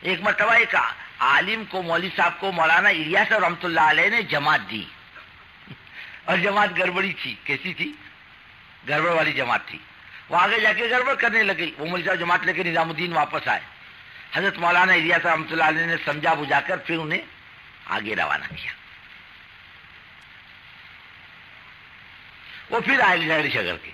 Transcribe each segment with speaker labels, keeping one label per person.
Speaker 1: ایک مرتبہ ایک عالم کو، مولوی صاحب کو مولانا الیاس صاحب رحمۃ اللہ علیہ نے جماعت دی، اور جماعت گڑبڑی تھی. کیسی تھی؟ گڑبڑ والی جماعت تھی. وہ آگے جا کے گڑبڑ کرنے لگی. وہ مولوی صاحب جماعت لے کے نظام الدین واپس آئے. حضرت مولانا الیاس صاحب رحمۃ اللہ علیہ نے سمجھا بجھا کر پھر انہیں آگے روانہ کیا. وہ پھر آئے جھگڑ شگڑ کے،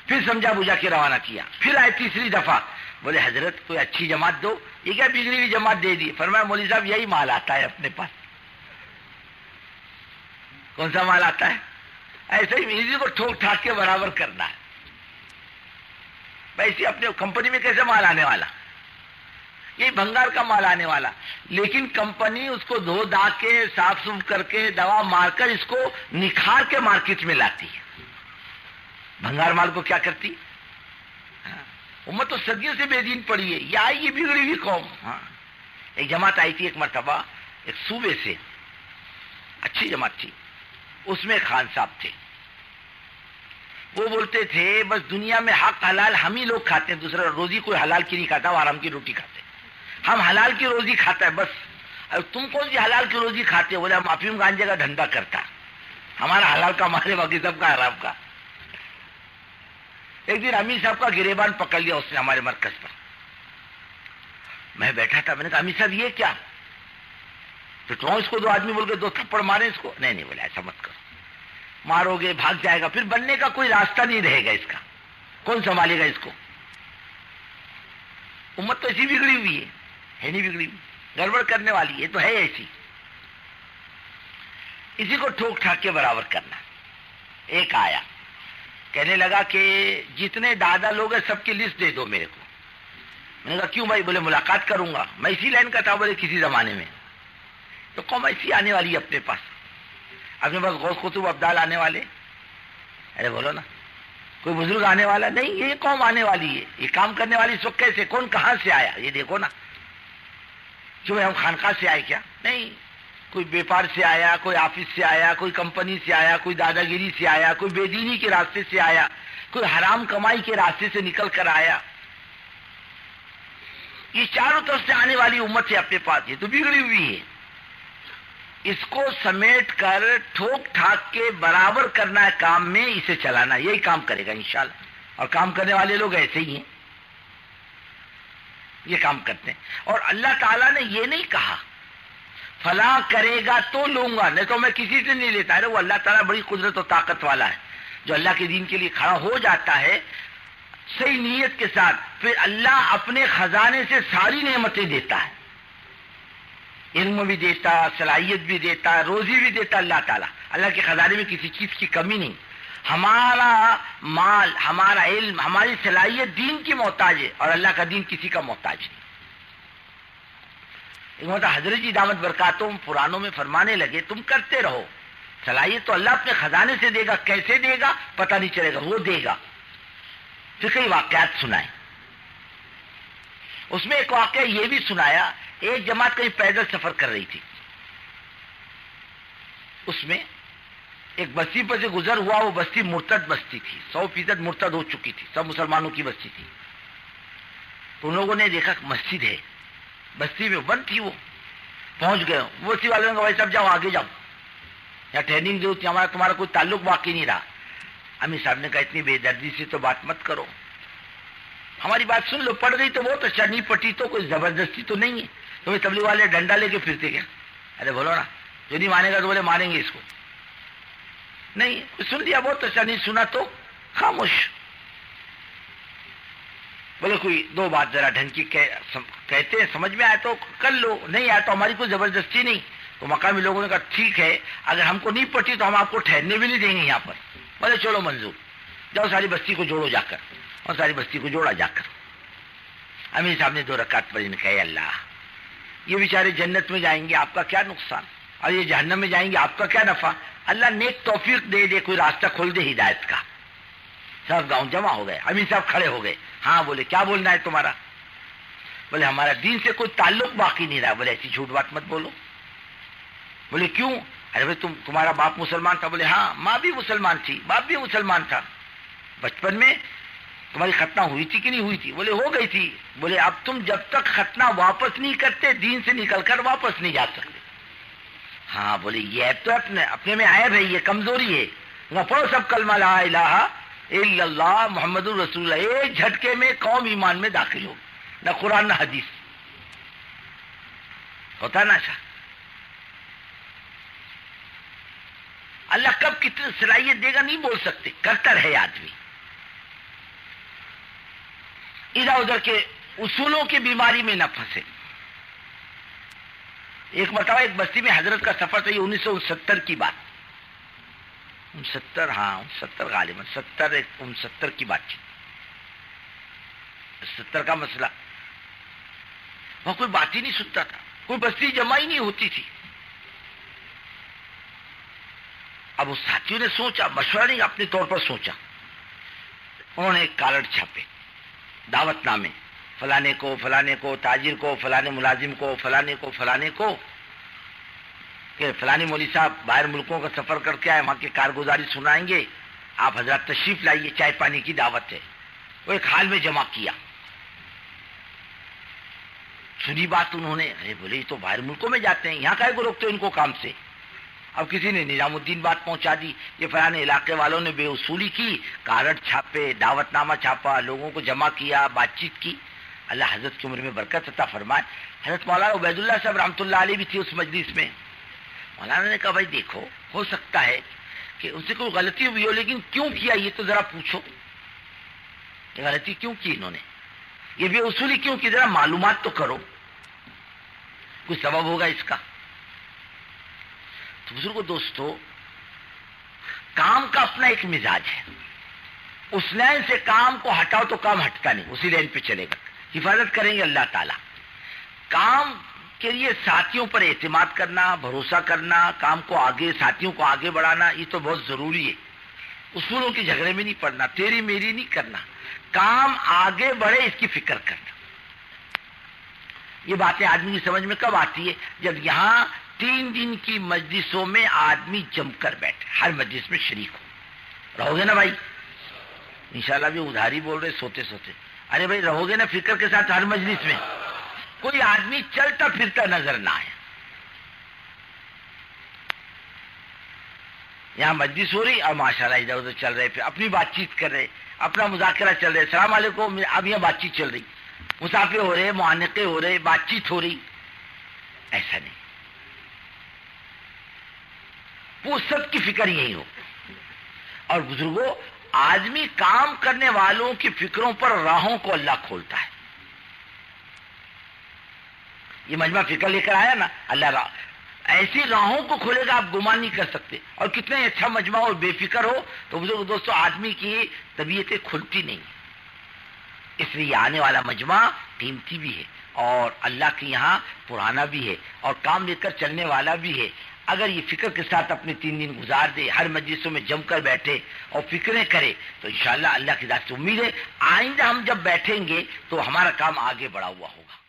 Speaker 1: پھر سمجھا بجھا کے روانہ کیا. پھر آئے تیسری دفعہ، بولے حضرت کوئی اچھی جماعت دو. یہ کیا بگڑی ہوئی جماعت دے دی؟ فرمایا مولوی صاحب یہی مال آتا ہے اپنے پاس. کون سا مال آتا ہے؟ ایسے ہی اسی کو ٹھوک ٹھاک کے برابر کرنا ہے. ویسے اپنے کمپنی میں کیسے مال آنے والا؟ یہ بھنگار کا مال آنے والا. لیکن کمپنی اس کو دھو دا کے صاف صف کر کے دوا مار کر اس کو نکھار کے مارکیٹ میں لاتی ہے. بھنگار مال کو کیا کرتی؟ امت تو صدیوں سے بے دین پڑی ہے. یہ آئی یہ بگڑی ہوئی قوم. ایک جماعت آئی تھی ایک مرتبہ ایک صوبے سے، اچھی جماعت تھی. اس میں خان صاحب تھے. وہ بولتے تھے بس دنیا میں حق حلال ہم ہی لوگ کھاتے ہیں، دوسرا روزی کوئی حلال کی نہیں کھاتا، وہ حرام کی روٹی کھاتے ہیں. ہم حلال کی روزی کھاتا ہے بس. تم کون سی حلال کی روزی کھاتے ہو؟ بولے ہم افیم گانجے کا دھندا کرتا، ہمارا حلال کا ہمارے باقی سب کا حرام کا. ایک دن امیر صاحب کا گریبان پکڑ لیا اس نے ہمارے مرکز پر. میں بیٹھا تھا، میں نے کہا امیر صاحب یہ کیا؟ تو اس کو دو آدمی بول کے دو تھپڑ مارے اس کو. نہیں بولے ایسا مت کرو، مارو گے بھاگ جائے گا، پھر بننے کا کوئی راستہ نہیں رہے گا اس کا. کون سنبھالے گا اس کو؟ امت تو ایسی بگڑی ہوئی ہے نہیں بگڑی ہوئی، گڑبڑ کرنے والی. یہ تو ہے ایسی. اسی کو ٹھوک ٹھاک کے برابر کرنا. ایک آیا کہنے لگا کہ جتنے دادا لوگ ہیں سب کی لسٹ دے دو میرے کو. میں نے کہا کیوں بھائی؟ بولے ملاقات کروں گا. میں اسی لائن کا تھا. بولے کسی زمانے میں تو قوم ایسی آنے والی ہے اپنے پاس غوث قطب ابدال آنے والے. ارے بولو نا، کوئی بزرگ آنے والا نہیں. یہ قوم آنے والی ہے. یہ کام کرنے والی اس وقت کیسے؟ کون کہاں سے آیا یہ دیکھو نا. جو ہم خانقاہ سے آئے کیا؟ نہیں. کوئی بیپار سے آیا، کوئی آفس سے آیا، کوئی کمپنی سے آیا، کوئی دادا گیری سے آیا، کوئی بے دینی کے راستے سے آیا، کوئی حرام کمائی کے راستے سے نکل کر آیا. یہ چاروں طرف سے آنے والی امت ہے اپنے پاس. یہ تو بگڑی ہوئی ہے. اس کو سمیٹ کر ٹھوک ٹھاک کے برابر کرنا ہے کام میں، اسے چلانا. یہی کام کرے گا انشاءاللہ. اور کام کرنے والے لوگ ایسے ہی ہیں، یہ کام کرتے ہیں. اور اللہ تعالیٰ نے یہ نہیں کہا فلاں کرے گا تو لوں گا، نہیں تو میں کسی سے نہیں لیتا. ارے وہ اللہ تعالیٰ بڑی قدرت و طاقت والا ہے. جو اللہ کے دین کے لیے کھڑا ہو جاتا ہے صحیح نیت کے ساتھ، پھر اللہ اپنے خزانے سے ساری نعمتیں دیتا ہے. علم بھی دیتا، صلاحیت بھی دیتا، روزی بھی دیتا. اللہ تعالیٰ، اللہ کے خزانے میں کسی چیز کی کمی نہیں. ہمارا مال، ہمارا علم، ہماری صلاحیت دین کی محتاج ہے، اور اللہ کا دین کسی کا محتاج نہیں. حضرت جی دامت برکاتہم پرانوں میں فرمانے لگے تم کرتے رہو. صلاحیت تو اللہ اپنے خزانے سے دے گا، کیسے دے گا پتہ نہیں چلے گا، وہ دے گا. پھر کئی واقعات سنائے. اس میں ایک واقعہ یہ بھی سنایا، ایک جماعت کہیں پیدل سفر کر رہی تھی. اس میں ایک بستی پر سے گزر ہوا. وہ بستی مرتد بستی تھی، 100% مرتد ہو چکی تھی، سب مسلمانوں کی بستی تھی. تو ان لوگوں نے دیکھا مسجد ہے بستی میں، بند تھی. وہ پہنچ گئے. وہ بستی والوں نے کہا بھائی سب جاؤ آگے جاؤ، یا ٹریننگ جو تھی ہمارا تمہارا کوئی تعلق باقی نہیں رہا. امیر صاحب نے کہا اتنی بے دردی سے تو بات مت کرو، ہماری بات سن لو. پڑ گئی تو بہت اچھا، نہیں پٹی تو کوئی زبردستی تو نہیں ہے. تمہیں تبلیغ والے ڈنڈا لے کے پھرتے کیا؟ ارے بولو نا، جو نہیں مانے گا تو بولے مانیں گے اس کو. نہیں سن لیا بہت اچھا، نہیں سنا تو خاموش. بولے کوئی دو بات ذرا ڈھنگ کی کہتے ہیں، سمجھ میں آئے تو کر لو، نہیں آیا تو ہماری کوئی زبردستی نہیں. تو مقامی لوگوں نے کہا ٹھیک ہے، اگر ہم کو نہیں پٹی تو ہم آپ کو ٹھہرنے بھی نہیں دیں گے یہاں پر. بولے چلو منظور، جاؤ ساری بستی کو جوڑو جا کر. اور ساری بستی کو جوڑا جا کر. امیر صاحب نے 2 رکعت پڑھی. نے کہا اللہ، یہ بیچارے جنت میں جائیں گے آپ کا کیا نقصان، اور یہ جہنم میں جائیں گے آپ کا کیا نفع. اللہ نیک توفیق دے دے، کوئی راستہ کھول دے ہدایت کا. سب گاؤں جمع ہو گئے. امیر صاحب کھڑے ہو گئے. ہاں بولے کیا بولنا ہے تمہارا؟ بولے ہمارا دین سے کوئی تعلق باقی نہیں رہا. بولے ایسی جھوٹ بات مت بولو. بولے کیوں؟ ارے بھائی تمہارا باپ مسلمان تھا. بولے ہاں، ماں بھی مسلمان تھی، باپ بھی مسلمان تھا. بچپن میں تمہاری ختنہ ہوئی تھی کہ نہیں ہوئی تھی؟ بولے ہو گئی تھی. بولے اب تم جب تک ختنہ واپس نہیں کرتے دین سے نکل کر واپس نہیں جا سکتے. ہاں بولے یہ عیب تو اپنے میں عیب ہے، یہ کمزوری ہے. وہ پڑھو سب کلمہ لا الہ الا اللہ محمد الرسول اللہ، ایک جھٹکے میں قوم ایمان میں داخل ہوگی. نہ قرآن نہ حدیث ہوتا نا. اچھا اللہ کب کتنی صلاحیت دے گا نہیں بول سکتے، کرتا رہے آدمی. ادھر ادھر کے اصولوں کی بیماری میں نہ پھنسے. ایک مرتبہ ایک بستی میں حضرت کا سفر تھا، یہ 1969 کی بات. 69 غالباً 69 کی بات تھی. 70 کا مسئلہ. وہاں کوئی بات ہی نہیں سنتا تھا، کوئی بستی جمع ہی نہیں ہوتی تھی. اب اس ساتھیوں نے سوچا، مشورہ نہیں اپنے طور پر سوچا. انہوں نے ایک کارڈ چھاپے، دعوت نامے، فلانے کو فلانے کو تاجر کو فلانے ملازم کو فلانے کو فلانے کو کہ فلانے مولوی صاحب باہر ملکوں کا سفر کر کے آئے، وہاں کی کارگزاری سنائیں گے، آپ حضرات تشریف لائیے، چائے پانی کی دعوت ہے. وہ ایک حال میں جمع کیا. سنی بات انہوں نے، ارے بولے یہ تو باہر ملکوں میں جاتے ہیں، یہاں کائے کو روکتے ان کو کام سے. اب کسی نے نظام الدین بات پہنچا دی، یہ فلانے علاقے والوں نے بے اصولی کی، کارڈ چھاپے، دعوت نامہ چھاپا، لوگوں کو جمع کیا، بات چیت کی. اللہ حضرت کی عمر میں برکت عطا فرمائے. حضرت مولانا عبید اللہ صاحب رحمۃ اللہ علیہ بھی تھی اس مجلس میں. مولانا نے کہا بھائی دیکھو، ہو سکتا ہے کہ ان سے کوئی غلطی ہوئی ہو، لیکن کیوں کیا یہ تو ذرا پوچھو. یہ غلطی کیوں کی انہوں نے، یہ بے اصولی کیوں کی، ذرا معلومات تو کرو، کوئی سبب ہوگا اس کا. تو بزرگوں دوستو، کام کا اپنا ایک مزاج ہے. اس لائن سے کام کو ہٹاؤ تو کام ہٹتا نہیں، اسی لائن پہ چلے گا. حفاظت کریں گے اللہ تعالی. کام کے لیے ساتھیوں پر اعتماد کرنا، بھروسہ کرنا، کام کو آگے، ساتھیوں کو آگے بڑھانا، یہ تو بہت ضروری ہے. اصولوں کے جھگڑے میں نہیں پڑنا، تیری میری نہیں کرنا، کام آگے بڑھے اس کی فکر کرنا. یہ باتیں آدمی کی سمجھ میں کب آتی ہے؟ جب یہاں 3 دن کی مجلسوں میں آدمی جم کر بیٹھے، ہر مجلس میں شریک ہو. رہو گے نا بھائی؟ انشاءاللہ بھی ادھاری بول رہے سوتے سوتے. ارے بھائی رہو گے نا فکر کے ساتھ ہر مجلس میں؟ کوئی آدمی چلتا پھرتا نظر نہ آئے. یہاں مجلس ہو رہی اور ماشاءاللہ ادھر ادھر چل رہے، پھر اپنی بات چیت کر رہے، اپنا مذاکرہ چل رہے، السلام علیکم، اب یہاں بات چیت چل رہی، مسافر ہو رہے، معانقے ہو رہے، بات چیت ہو رہی. ایسا نہیں، وہ سب کی فکر یہی ہو. اور بزرگوں، آدمی کام کرنے والوں کی فکروں پر راہوں کو اللہ کھولتا ہے. یہ مجمع فکر لے کر آیا نا، اللہ ایسی راہوں کو کھولے گا آپ گمان نہیں کر سکتے. اور کتنے اچھا مجمع اور بے فکر ہو تو بزرگ دوستو آدمی کی طبیعتیں کھلتی نہیں. اس لیے آنے والا مجمع قیمتی بھی ہے اور اللہ کے یہاں پرانا بھی ہے اور کام لے کر چلنے والا بھی ہے. اگر یہ فکر کے ساتھ اپنے 3 دن گزار دے، ہر مجلسوں میں جم کر بیٹھے اور فکریں کرے تو انشاءاللہ اللہ کی ذات سے امید ہے آئندہ ہم جب بیٹھیں گے تو ہمارا کام آگے بڑھا ہوا ہوگا.